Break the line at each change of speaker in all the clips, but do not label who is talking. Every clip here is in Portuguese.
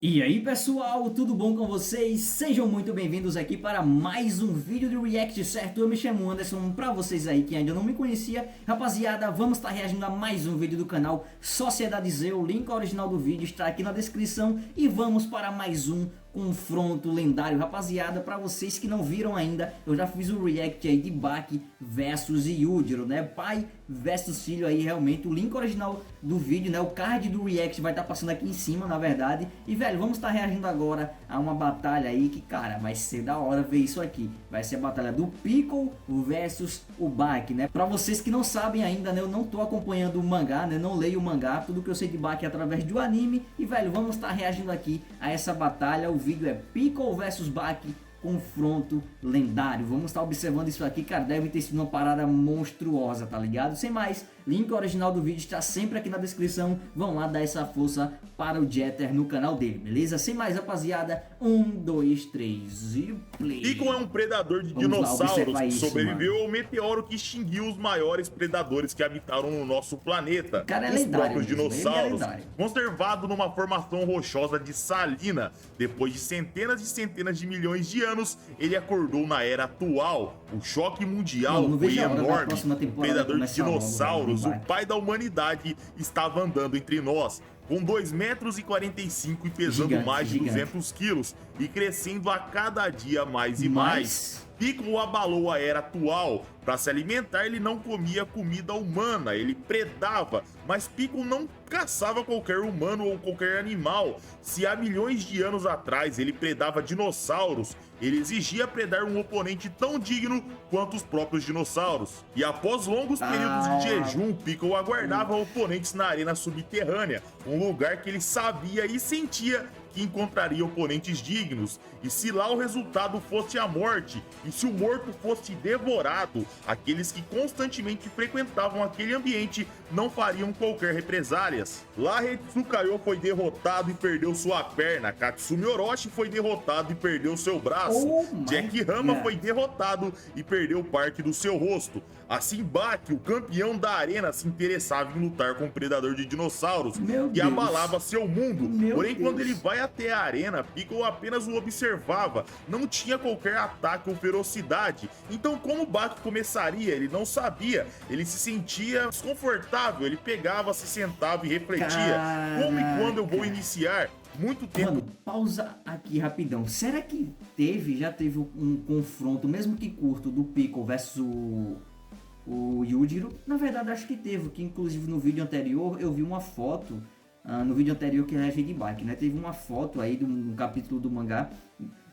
E aí pessoal, tudo bom com vocês? Sejam muito bem-vindos aqui para mais um vídeo de react, certo? Eu me chamo Anderson, pra vocês aí que ainda não me conhecia. Rapaziada, vamos estar reagindo a mais um vídeo do canal Sociedade Z. O link original do vídeo está aqui na descrição. E vamos para mais um confronto lendário. Rapaziada, pra vocês que não viram ainda, eu já fiz o react aí de Baki versus Yujiro, né? Pai versus filho aí, realmente. O link original do vídeo, né? O card do react vai estar passando aqui em cima, na verdade. E, velho, vamos estar reagindo agora a uma batalha aí que, cara, vai ser da hora ver isso aqui. Vai ser a batalha do Piccolo versus o Baki, né? Pra vocês que não sabem ainda, né? Eu não tô acompanhando o mangá, né? Não leio o mangá. Tudo que eu sei de Baki é através do anime. E, velho, vamos estar reagindo aqui a essa batalha. O vídeo é Piccolo versus Baki, confronto lendário. Vamos estar observando isso aqui, cara. Deve ter sido uma parada monstruosa, tá ligado? Sem mais, link original do vídeo está sempre aqui na descrição. Vão lá dar essa força para o Jeter no canal dele, beleza? Sem mais, rapaziada, 1, 2, 3 e play.
Piccolo é um predador de dinossauros que sobreviveu ao meteoro que extinguiu os maiores predadores que habitaram no nosso planeta.
Cara,
os próprios
mesmo,
dinossauros, conservado numa formação rochosa de salina. Depois de centenas e centenas de milhões de anos, ele acordou na era atual. O choque mundial foi enorme. O predador de dinossauros, o pai da humanidade, estava andando entre nós. Com 2,45 metros e pesando mais de 200 quilos e crescendo a cada dia mais e mais. Piccolo abalou a era atual. Para se alimentar, ele não comia comida humana, ele predava, mas Piccolo não caçava qualquer humano ou qualquer animal. Se há milhões de anos atrás ele predava dinossauros, ele exigia predar um oponente tão digno quanto os próprios dinossauros. E após longos períodos de jejum, Piccolo aguardava oponentes na arena subterrânea, um lugar que ele sabia e sentia que encontraria oponentes dignos, e se lá o resultado fosse a morte, e se o morto fosse devorado, aqueles que constantemente frequentavam aquele ambiente não fariam qualquer represálias. Lá Hitsukayo foi derrotado e perdeu sua perna, Katsumi Orochi foi derrotado e perdeu seu braço, Jack Hama foi derrotado e perdeu parte do seu rosto. Assim Baki, o campeão da arena, se interessava em lutar com o predador de dinossauros, que abalava seu mundo. Porém, quando ele vai até a arena, Piccolo apenas o observava, não tinha qualquer ataque ou ferocidade. Então como Baki começaria? Ele não sabia, ele se sentia desconfortável, ele pegava, se sentava e refletia. Como e quando eu vou iniciar? Muito tempo.
Mano, pausa aqui rapidão. Será que já teve um confronto, mesmo que curto, do Piccolo versus o Yujiro? Na verdade acho que teve, que inclusive no vídeo anterior eu vi uma foto, no vídeo anterior que reagi de Baki, né? Teve uma foto aí de um capítulo do mangá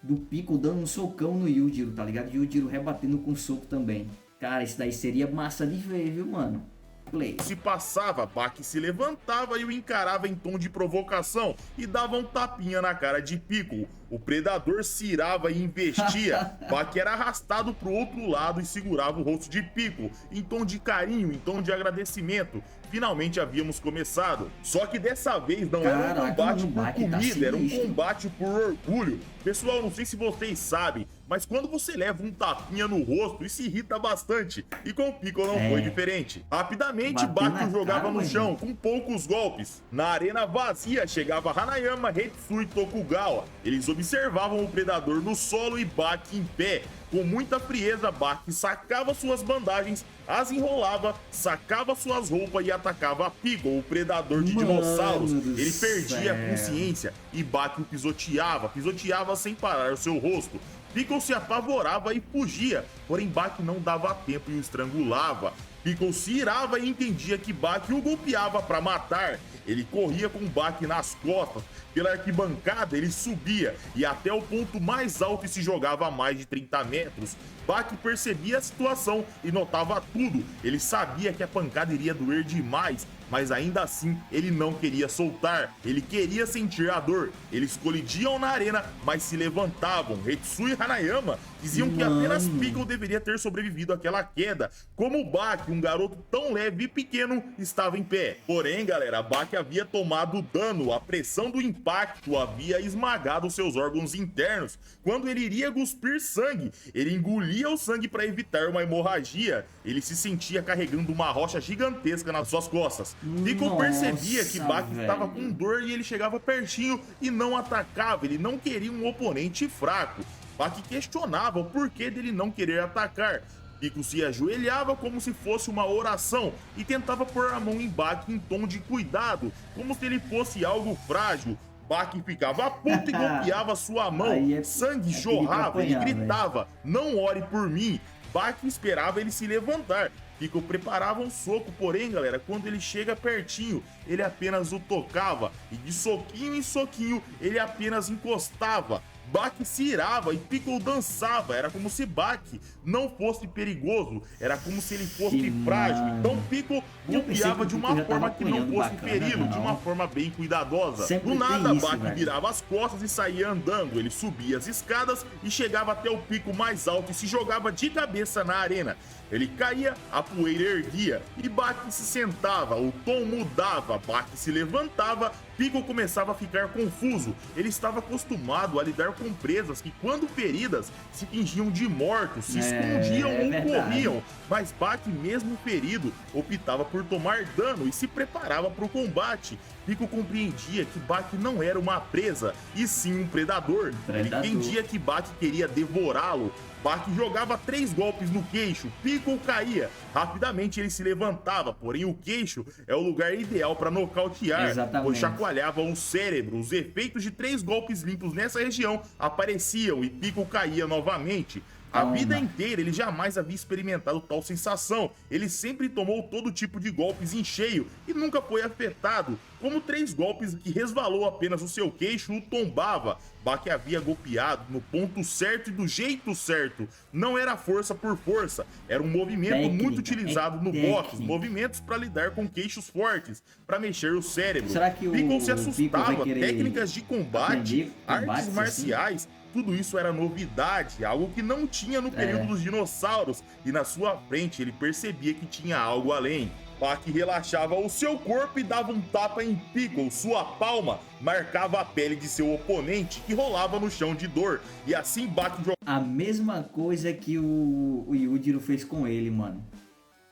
do Piccolo dando um socão no Yujiro, tá ligado? Yujiro rebatendo com soco também. Cara, isso daí seria massa de ver, viu, mano? Play.
Se passava, Baki se levantava e o encarava em tom de provocação e dava um tapinha na cara de Piccolo. O predador se irava e investia. Baki era arrastado pro outro lado e segurava o rosto de Piccolo, em tom de carinho, em tom de agradecimento. Finalmente havíamos começado. Só que dessa vez não era um combate por comida, era um combate por orgulho. Pessoal, não sei se vocês sabem, mas quando você leva um tapinha no rosto, isso irrita bastante. E com o Piccolo não foi diferente. Rapidamente, Baki o jogava no chão, com poucos golpes. Na arena vazia, chegava Hanayama, Hetsui e Tokugawa. Eles observavam o predador no solo e Baki em pé. Com muita frieza, Baki sacava suas bandagens, as enrolava, sacava suas roupas e atacava Piccolo, o predador de dinossauros. Ele perdia a consciência e Baki o pisoteava sem parar o seu rosto. Piccolo se apavorava e fugia, porém Baki não dava tempo e o estrangulava. Piccolo se irava e entendia que Baki o golpeava para matar. Ele corria com Baki nas costas, pela arquibancada ele subia e até o ponto mais alto e se jogava a mais de 30 metros. Baki percebia a situação e notava tudo. Ele sabia que a pancada iria doer demais, mas ainda assim ele não queria soltar. Ele queria sentir a dor. Eles colidiam na arena, mas se levantavam. Hetsui e Hanayama diziam que apenas Piccolo deveria ter sobrevivido àquela queda. Como Baki, um garoto tão leve e pequeno, estava em pé. Porém, galera, Baki havia tomado dano. A pressão do impacto havia esmagado seus órgãos internos. Quando ele iria cuspir sangue, ele engolia o sangue para evitar uma hemorragia. Ele se sentia carregando uma rocha gigantesca nas suas costas. Piccolo percebia que
Nossa,
Baki estava
velho.
com dor e ele chegava pertinho e não atacava, ele não queria um oponente fraco. Baki questionava o porquê dele não querer atacar. Piccolo se ajoelhava como se fosse uma oração e tentava pôr a mão em Baki em tom de cuidado, como se ele fosse algo frágil. Baki ficava puto e golpeava sua mão, sangue jorrava, ele gritava, não ore por mim. Baki esperava ele se levantar. Piccolo preparava um soco, porém, galera, quando ele chega pertinho, ele apenas o tocava, e de soquinho em soquinho, ele apenas encostava. Baki se irava e Piccolo dançava, era como se Baki não fosse perigoso, era como se ele fosse frágil. Então Piccolo golpeava de uma forma que não fosse feri-lo, de uma forma bem cuidadosa. Do nada, Baki virava as costas e saía andando, ele subia as escadas e chegava até o pico mais alto e se jogava de cabeça na arena. Ele caía, a poeira erguia e Baki se sentava, o tom mudava, Baki se levantava, Piccolo começava a ficar confuso. Ele estava acostumado a lidar com presas que, quando feridas, se fingiam de mortos, se escondiam ou corriam. Mas Baki, mesmo ferido, optava por tomar dano e se preparava para o combate. Piccolo compreendia que Baki não era uma presa, e sim um predador. Ele entendia que Baki queria devorá-lo. Baki jogava 3 golpes no queixo, Piccolo caía. Rapidamente ele se levantava, porém o queixo é o lugar ideal para nocautear, pois chacoalhava o cérebro. Os efeitos de 3 golpes limpos nessa região apareciam e Piccolo caía novamente. A vida inteira ele jamais havia experimentado tal sensação. Ele sempre tomou todo tipo de golpes em cheio e nunca foi afetado, como 3 golpes que resvalou apenas o seu queixo o tombava. Baki havia golpeado no ponto certo e do jeito certo. Não era força por força, era um movimento muito utilizado no boxe, movimentos para lidar com queixos fortes, para mexer o cérebro. Piccolo se assustava, técnicas de combate, artes marciais. Tudo isso era novidade, algo que não tinha no período dos dinossauros, e na sua frente ele percebia que tinha algo além. Baki relaxava o seu corpo e dava um tapa em Piccolo, sua palma marcava a pele de seu oponente que rolava no chão de dor, e assim Baki jogava.
A mesma coisa que o Yujiro fez com ele, mano.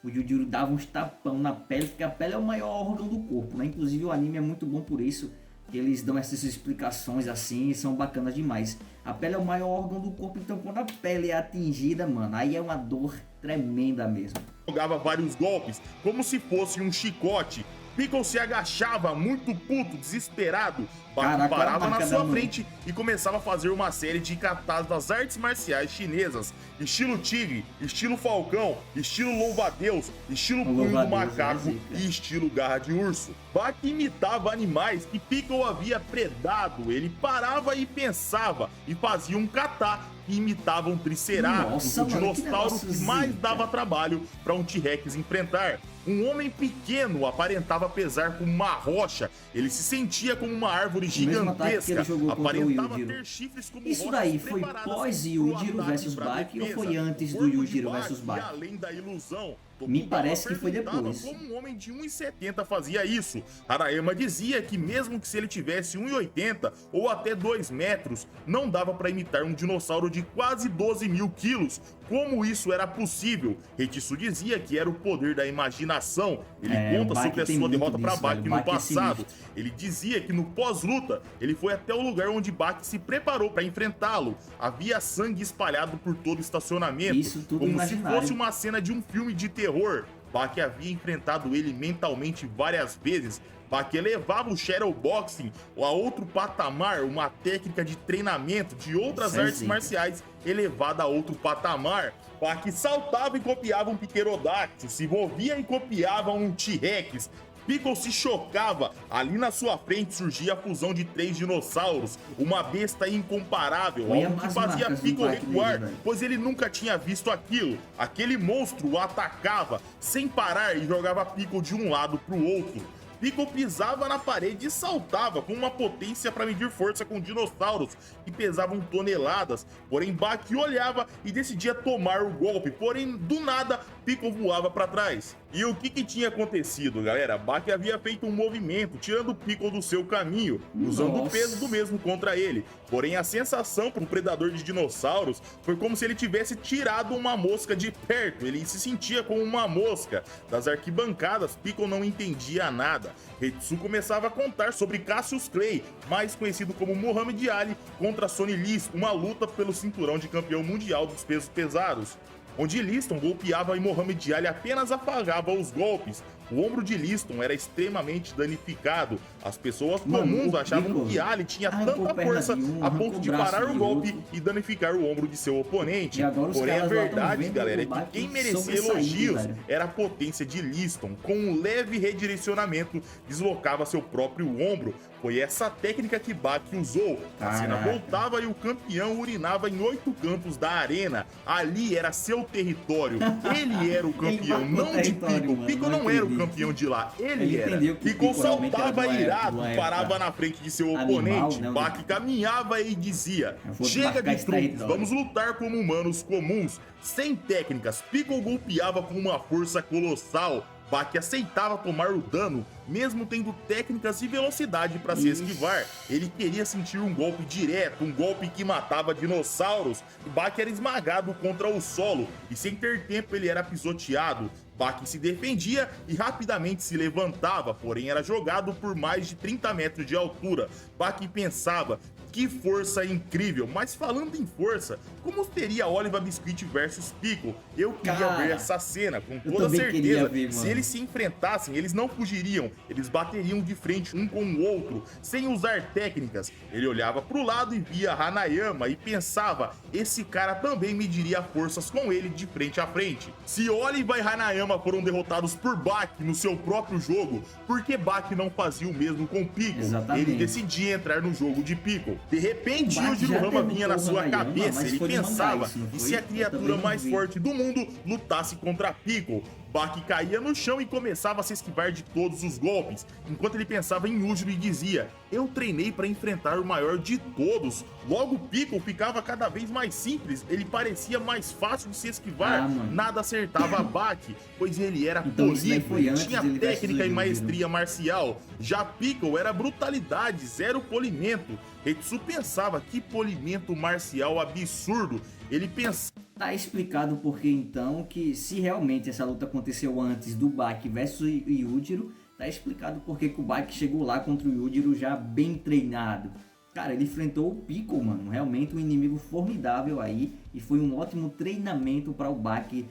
O Yujiro dava uns tapão na pele, porque a pele é o maior órgão do corpo, né? Inclusive o anime é muito bom por isso. Eles dão essas explicações assim e são bacanas demais. A pele é o maior órgão do corpo, então quando a pele é atingida, mano, aí é uma dor tremenda mesmo.
Jogava vários golpes, como se fosse um chicote. Piccolo se agachava, muito puto, desesperado. Baki parava na sua frente e começava a fazer uma série de katanas das artes marciais chinesas. Estilo tigre, estilo falcão, estilo louva-a-Deus, estilo punho do macaco e estilo garra de urso. Baki imitava animais que Piccolo havia predado. Ele parava e pensava e fazia um kata que imitava um triceratops, o dinossauro que mais dava trabalho para um T-Rex enfrentar. Um homem pequeno aparentava pesar como uma rocha, ele se sentia como uma árvore gigantesca, aparentava ter chifres como
isso daí foi pós Yujiro vs Baki ou foi antes do Yujiro vs Baki?
Além da ilusão,
me parece que foi depois.
Como um homem de 1,70 fazia isso? Harayama dizia que mesmo que se ele tivesse 1,80 ou até 2 metros, não dava para imitar um dinossauro de quase 12 mil quilos. Como isso era possível? Heikisu dizia que era o poder da imaginação. Ele conta sobre a sua derrota para Baki no passado. Ele dizia que no pós-luta, ele foi até o lugar onde Baki se preparou para enfrentá-lo. Havia sangue espalhado por todo o estacionamento, como se fosse uma cena de um filme de terror. Baki havia enfrentado ele mentalmente várias vezes. Baki elevava o shadowboxing a outro patamar, uma técnica de treinamento de outras artes marciais elevada a outro patamar. Baki saltava e copiava um pterodáctilo, se movia e copiava um T-Rex. Piccolo se chocava, ali na sua frente surgia a fusão de 3 dinossauros, uma besta incomparável, algo que fazia Piccolo recuar, pois ele nunca tinha visto aquilo. Aquele monstro o atacava sem parar e jogava Piccolo de um lado para o outro. Piccolo pisava na parede e saltava com uma potência para medir força com dinossauros que pesavam toneladas. Porém, Baki olhava e decidia tomar o golpe. Porém, do nada, Piccolo voava para trás. E o que tinha acontecido, galera? Baki havia feito um movimento, tirando o Piccolo do seu caminho, usando o peso do mesmo contra ele. Porém, a sensação para um predador de dinossauros foi como se ele tivesse tirado uma mosca de perto. Ele se sentia como uma mosca. Das arquibancadas, Piccolo não entendia nada. Zetsu começava a contar sobre Cassius Clay, mais conhecido como Muhammad Ali, contra Sonny Liston, uma luta pelo cinturão de campeão mundial dos pesos pesados, onde Liston golpeava e Muhammad Ali apenas afagava os golpes. O ombro de Liston era extremamente danificado. As pessoas comuns achavam que Ali tinha tanta força a ponto de parar o golpe e danificar o ombro de seu oponente. Porém, a verdade, galera, é que quem merecia elogios era a potência de Liston. Com um leve redirecionamento, deslocava seu próprio ombro. Foi essa técnica que Baki usou. A cena voltava e o campeão urinava em 8 cantos da arena. Ali era seu território. Ele era o campeão, não de Piccolo. Piccolo não era o campeão de lá, ele era. Piccolo saltava irado, parava na frente de seu oponente. Baki caminhava e dizia: chega de truques, vamos lutar como humanos comuns. Sem técnicas, Piccolo golpeava com uma força colossal. Baki aceitava tomar o dano, mesmo tendo técnicas e velocidade para se esquivar. Ele queria sentir um golpe direto, um golpe que matava dinossauros. Baki era esmagado contra o solo e sem ter tempo ele era pisoteado. Baki se defendia e rapidamente se levantava, porém era jogado por mais de 30 metros de altura. Baki pensava: que força incrível! Mas falando em força, como seria Oliver Biscuit versus Piccolo? Eu queria ver essa cena, com toda certeza. Se eles se enfrentassem, eles não fugiriam, eles bateriam de frente um com o outro, sem usar técnicas. Ele olhava pro lado e via Hanayama e pensava: esse cara também mediria forças com ele de frente a frente. Se Oliver e Hanayama foram derrotados por Baki no seu próprio jogo, por que Baki não fazia o mesmo com Piccolo? Ele decidia entrar no jogo de Piccolo. De repente, o Jirohama vinha na sua cabeça. Ele pensava: e se a criatura mais forte do mundo lutasse contra Piccolo? Baki caía no chão e começava a se esquivar de todos os golpes, enquanto ele pensava em Yujiro e dizia: eu treinei para enfrentar o maior de todos. Logo, Piccolo ficava cada vez mais simples, ele parecia mais fácil de se esquivar. Nada acertava Baki, pois ele era polido, ele tinha técnica e maestria marcial. Já Piccolo era brutalidade, zero polimento. Zetsu pensava: que polimento marcial absurdo. Ele pensava...
Tá explicado porque então que se realmente essa luta aconteceu antes do Baki versus Yujiro, tá explicado porque que o Baki chegou lá contra o Yujiro já bem treinado. Cara, ele enfrentou o Piccolo, mano, realmente um inimigo formidável aí, e foi um ótimo treinamento para o Baki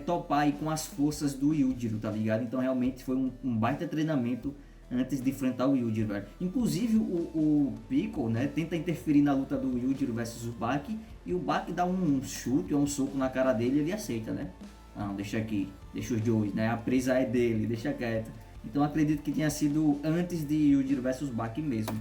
topar aí com as forças do Yujiro, tá ligado? Então realmente foi um baita treinamento antes de enfrentar o Yujiro, velho. Inclusive o Piccolo, né, tenta interferir na luta do Yujiro versus o Baki, e o Baki dá um chute ou um soco na cara dele e ele aceita, né? Não, deixa aqui, deixa os dois, né? A presa é dele, deixa quieto. Então acredito que tenha sido antes de Yujiro versus Baki mesmo.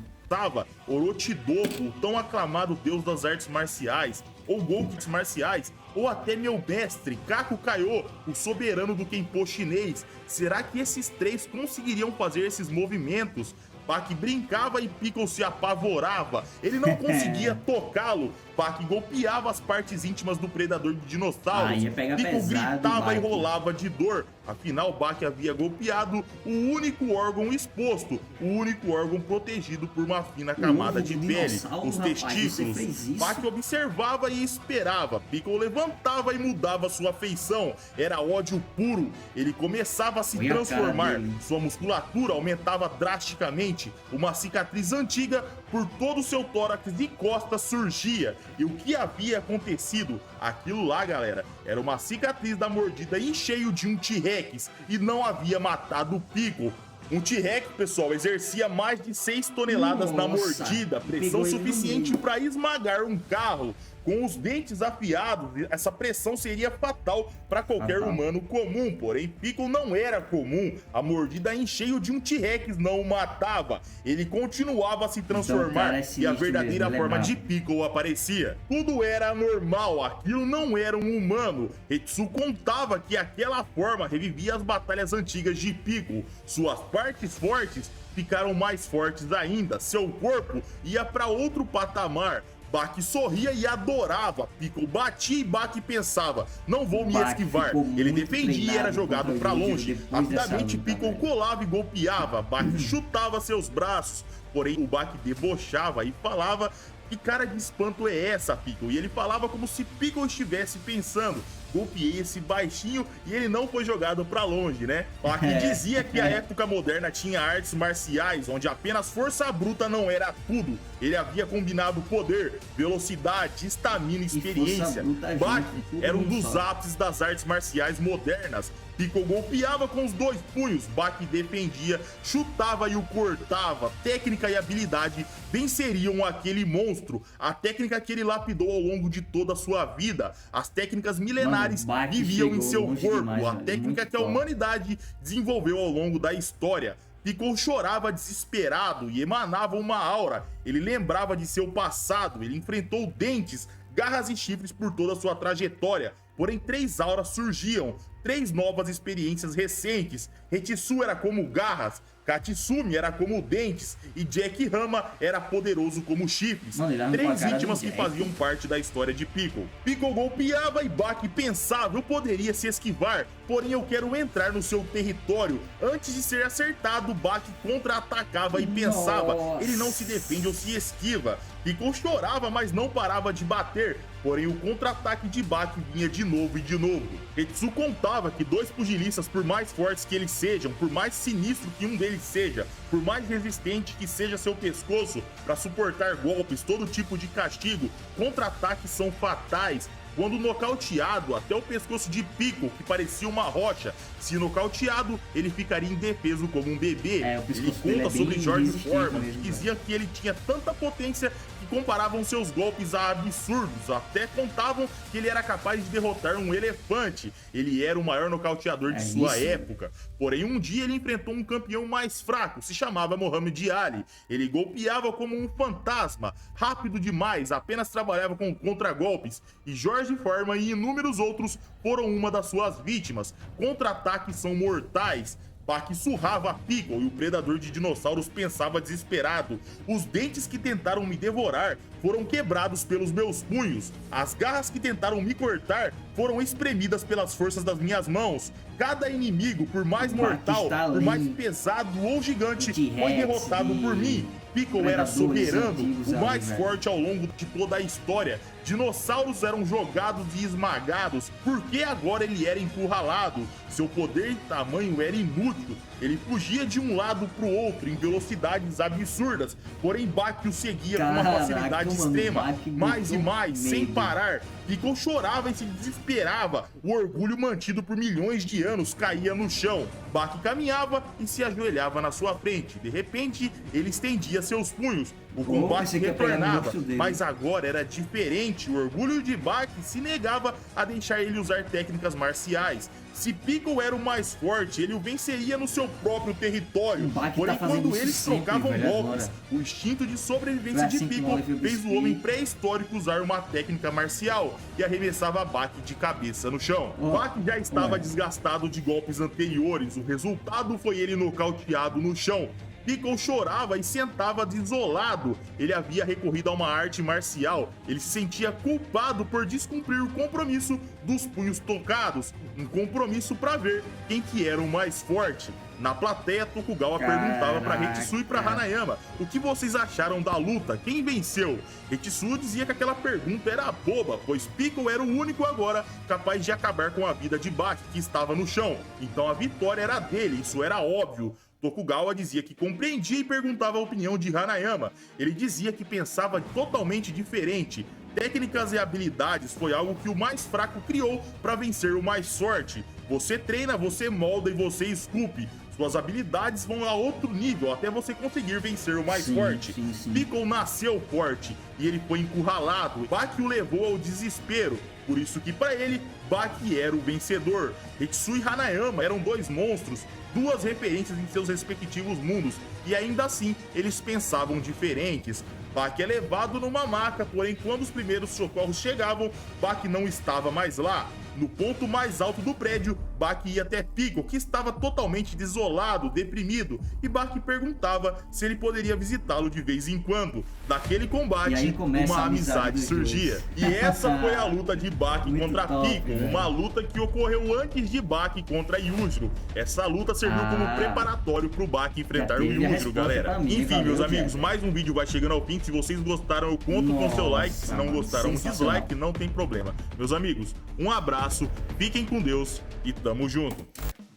Orochidoku, o tão aclamado deus das artes marciais, ou golpes marciais, ou até meu mestre, Kaku Kaiô, o soberano do Kenpo chinês. Será que esses três conseguiriam fazer esses movimentos? Baki brincava e Piccolo se apavorava. Ele não conseguia tocá-lo. Baki golpeava as partes íntimas do predador de dinossauros. Piccolo gritava e rolava de dor. Afinal, Baki havia golpeado o único órgão exposto, o único órgão protegido por uma fina camada de pele, os testículos. Baki observava e esperava. Piccolo levantava e mudava sua feição. Era ódio puro. Ele começava a se transformar. Sua musculatura aumentava drasticamente. Uma cicatriz antiga por todo o seu tórax e costas surgia. E o que havia acontecido? Aquilo lá, galera, era uma cicatriz da mordida em cheio de um T-Rex e não havia matado o Piccolo. Um T-Rex, pessoal, exercia mais de 6 toneladas na mordida, pressão suficiente para esmagar um carro. Com os dentes afiados, essa pressão seria fatal para qualquer humano comum, porém Piccolo não era comum. A mordida em cheio de um T-Rex não o matava. Ele continuava a se transformar e a verdadeira forma de Piccolo aparecia. Tudo era normal, aquilo não era um humano. Zetsu contava que aquela forma revivia as batalhas antigas de Piccolo. Suas partes fortes ficaram mais fortes ainda, seu corpo ia para outro patamar. Baki sorria e adorava. Piccolo batia e Baki pensava, não vou me esquivar. Ele defendia e era jogado pra longe. Rapidamente Piccolo colava e golpeava. Baki chutava seus braços. Porém o Baki debochava e falava, que cara de espanto é essa, Piccolo? E ele falava como se Piccolo estivesse pensando, golpeei esse baixinho e ele não foi jogado pra longe, né? Baki dizia que a época moderna tinha artes marciais, onde apenas força bruta não era tudo. Ele havia combinado poder, velocidade, estamina e experiência. Baki era um dos ápices das artes marciais modernas. Piccolo golpeava com os dois punhos, Baki defendia, chutava e o cortava. Técnica e habilidade venceriam aquele monstro. A técnica que ele lapidou ao longo de toda a sua vida. As técnicas milenares viviam em seu corpo. A técnica que a humanidade desenvolveu ao longo da história. Piccolo chorava desesperado e emanava uma aura. Ele lembrava de seu passado, ele enfrentou dentes, garras e chifres por toda a sua trajetória. Porém, 3 auras surgiam, 3 novas experiências recentes. Hetsu era como garras, Katsumi era como dentes e Jack Rama era poderoso como chifres. 3 vítimas que faziam parte da história de Piccolo. Piccolo golpeava e Baki pensava, eu poderia se esquivar, porém eu quero entrar no seu território. Antes de ser acertado, Baki contra-atacava e pensava, ele não se defende ou se esquiva. Piccolo chorava, mas não parava de bater. Porém, o contra-ataque de Baki vinha de novo e de novo. Hetsu contava que 2 pugilistas, por mais fortes que eles sejam, por mais sinistro que um deles seja, por mais resistente que seja seu pescoço para suportar golpes, todo tipo de castigo, contra-ataques são fatais. Quando nocauteado, até o pescoço de Piccolo, que parecia uma rocha, se nocauteado, ele ficaria indefeso como um bebê. Ele conta sobre George Foreman, que dizia que ele tinha tanta potência que comparavam seus golpes a absurdos, até contavam que ele era capaz de derrotar um elefante. Ele era o maior nocauteador de sua época. Porém, um dia ele enfrentou um campeão mais fraco, se chamava Muhammad Ali. Ele golpeava como um fantasma, rápido demais, apenas trabalhava com contragolpes, e George Foreman e inúmeros outros foram uma das suas vítimas. Contra-ataques são mortais. Baki surrava Piccolo e o predador de dinossauros pensava desesperado. Os dentes que tentaram me devorar foram quebrados pelos meus punhos. As garras que tentaram me cortar foram espremidas pelas forças das minhas mãos. Cada inimigo, por mais mortal, por mais pesado ou gigante, foi derrotado por mim. Piccolo era soberano, o mais forte ao longo de toda a história. Dinossauros eram jogados e esmagados, porque agora ele era encurralado. Seu poder e tamanho era inútil. Ele fugia de um lado para o outro em velocidades absurdas, porém Baki o seguia com uma facilidade extrema, mais e mais, sem parar. Piccolo chorava e se desesperava. O orgulho mantido por milhões de anos caía no chão. Baki caminhava e se ajoelhava na sua frente. De repente, ele estendia seus punhos. O combate retornava, mas agora era diferente. O orgulho de Baki se negava a deixar ele usar técnicas marciais. Se Piccolo era o mais forte, ele o venceria no seu próprio território. Porém, quando eles trocavam golpes, o instinto de sobrevivência de Piccolo fez o homem pré-histórico usar uma técnica marcial e arremessava Baki de cabeça no chão. Baki já estava desgastado de golpes anteriores. O resultado foi ele nocauteado no chão. Piccolo chorava e sentava desolado. Ele havia recorrido a uma arte marcial. Ele se sentia culpado por descumprir o compromisso dos punhos tocados. Um compromisso para ver quem que era o mais forte. Na plateia, Tokugawa perguntava para Hetsu e para Hanayama o que vocês acharam da luta, quem venceu? Hetsu dizia que aquela pergunta era boba, pois Piccolo era o único agora capaz de acabar com a vida de Baki, que estava no chão. Então a vitória era dele, isso era óbvio. Tokugawa dizia que compreendia e perguntava a opinião de Hanayama. Ele dizia que pensava totalmente diferente. Técnicas e habilidades foi algo que o mais fraco criou para vencer o mais forte. Você treina, você molda e você esculpe. Suas habilidades vão a outro nível até você conseguir vencer o mais forte. Piccolo nasceu forte e ele foi encurralado. Baki o levou ao desespero. Por isso que para ele, Baki era o vencedor. Hetsu e Hanayama eram 2 monstros, 2 referências em seus respectivos mundos, e ainda assim eles pensavam diferentes. Baki é levado numa maca, porém quando os primeiros socorros chegavam, Baki não estava mais lá. No ponto mais alto do prédio, Baki ia até Piccolo, que estava totalmente desolado, deprimido, e Baki perguntava se ele poderia visitá-lo de vez em quando. Daquele combate, uma amizade surgia. E essa foi a luta de Baki contra Piccolo, uma luta que ocorreu antes de Baki contra Yujiro. Essa luta serviu como preparatório pro Baki enfrentar o Yujiro, galera. Enfim, meus amigos, mais um vídeo vai chegando ao fim. Se vocês gostaram, eu conto com seu like. Se não gostaram, dislike, não tem problema. Meus amigos, um abraço, fiquem com Deus e tamo junto.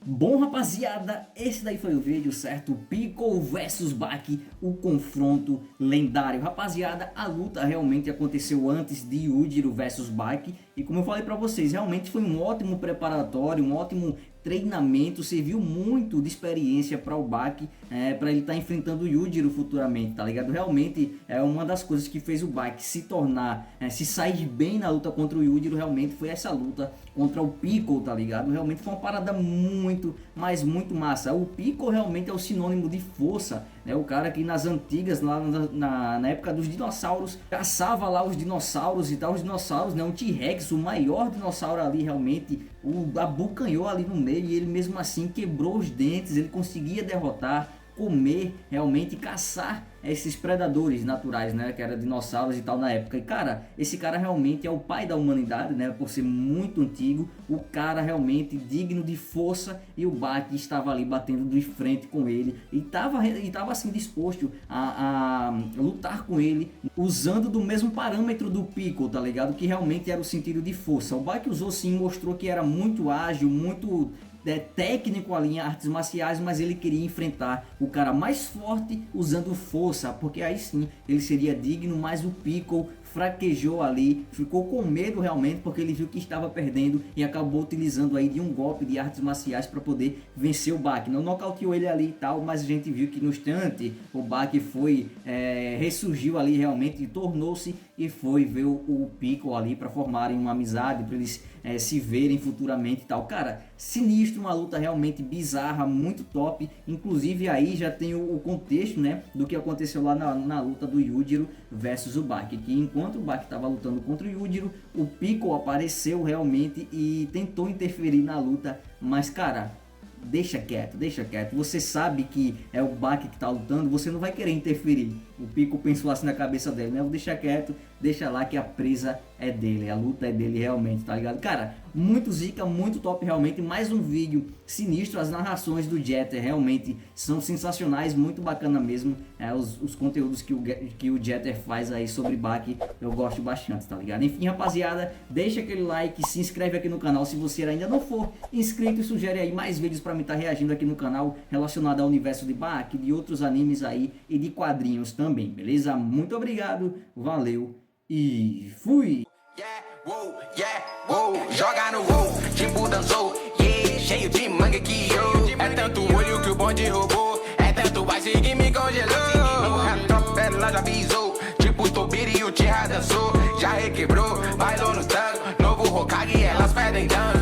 Bom, rapaziada, esse daí foi o vídeo, certo? Piccolo vs Baki, o confronto lendário. Rapaziada, a luta realmente aconteceu antes de Yujiro vs Baki. E como eu falei pra vocês, realmente foi um ótimo preparatório, um ótimo treinamento, serviu muito de experiência para o Baki, para ele estar enfrentando o Yujiro futuramente, tá ligado? Realmente é uma das coisas que fez o Baki se tornar, se sair bem na luta contra o Yujiro, realmente foi essa luta contra o Piccolo, tá ligado? Realmente foi uma parada muito, mas muito massa. O Piccolo realmente é o sinônimo de força, né? O cara que nas antigas, lá na época dos dinossauros, caçava lá os dinossauros e tal, os dinossauros, né? Um T-Rex, o maior dinossauro ali realmente, abocanhou ali no meio e ele mesmo assim quebrou os dentes, ele conseguia derrotar, comer, realmente caçar esses predadores naturais, né, que eram dinossauros e tal na época. E cara, esse cara realmente é o pai da humanidade, né, por ser muito antigo, o cara realmente digno de força, e o Baki estava ali batendo de frente com ele e tava assim disposto a lutar com ele, usando do mesmo parâmetro do Piccolo, tá ligado, que realmente era o sentido de força. O Baki usou sim, mostrou que era muito ágil, muito técnico ali em artes marciais, mas ele queria enfrentar o cara mais forte usando força, porque aí sim ele seria digno, mas o Piccolo fraquejou ali, ficou com medo realmente, porque ele viu que estava perdendo e acabou utilizando aí de um golpe de artes marciais para poder vencer o Baki. Não nocauteou ele ali e tal, mas a gente viu que no instante o Baki foi, ressurgiu ali realmente e tornou-se, e foi ver o Piccolo ali para formarem uma amizade, para eles se verem futuramente e tal. Cara, sinistro, uma luta realmente bizarra, muito top. Inclusive aí já tem o contexto, né, do que aconteceu lá na luta do Yujiro versus o Baki, que enquanto o Baki estava lutando contra o Yujiro, o Piccolo apareceu realmente e tentou interferir na luta, mas cara, deixa quieto, você sabe que é o Baki que está lutando, você não vai querer interferir. O Piccolo pensou assim na cabeça dele, né? Deixa quieto, deixa lá que a presa é dele, a luta é dele realmente, tá ligado? Cara, muito zica, muito top realmente, mais um vídeo sinistro, as narrações do Jeter realmente são sensacionais, muito bacana mesmo, os conteúdos que o Jeter faz aí sobre Baki, eu gosto bastante, tá ligado? Enfim, rapaziada, deixa aquele like, se inscreve aqui no canal se você ainda não for inscrito e sugere aí mais vídeos pra mim estar reagindo aqui no canal relacionado ao universo de Baki, de outros animes aí e de quadrinhos também, beleza? Muito obrigado, valeu e fui!
Joga no gol, tipo dançou, cheio de manga que eu. É tanto olho que o bonde roubou, é tanto base que me congelou. A tropa ela já avisou, tipo Tobiri e o Tira dançou. Já requebrou, bailou no tango, novo Hokage, elas pedem dano.